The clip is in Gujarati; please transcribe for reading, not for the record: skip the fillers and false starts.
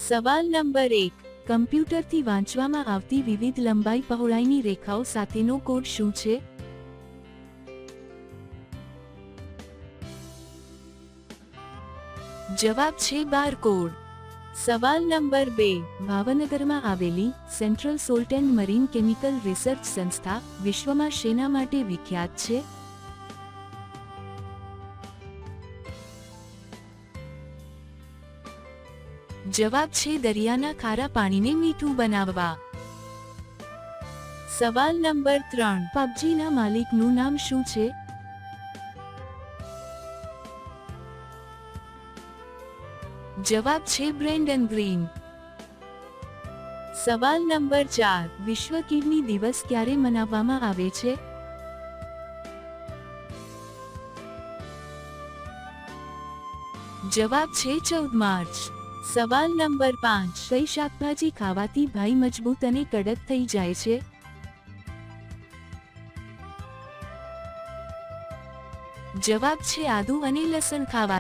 સવાલ નંબર 1, કમ્પ્યુટરથી વાંચવામાં આવતી વિવિધ લંબાઈ પહોળાઈની રેખાઓ સાથેનો કોડ શું છે? જવાબ છે બારકોડ. સવાલ નંબર 2, ભાવનગરમાં આવેલી central salt and marine chemical research સંસ્થા વિશ્વમાં શેના માટે વિખ્યાત છે? જવાબ છે દરિયાના ખારા પાણીને મીઠું બનાવવા. સવાલ નંબર 3, પબજીના માલિકનું નામ શું છે? જવાબ છે બ્રેન્ડન ગ્રીન. સવાલ નંબર 4, વિશ્વ કિડની દિવસ ક્યારે મનાવવામાં આવે છે? જવાબ છે 14 માર્ચ. સવાલ નંબર 5, કઈ શાકભાજી ખાવાથી ભાઈ મજબૂત અને કડક થઈ જાય છે? જવાબ છે આદુ અને લસણ ખાવા.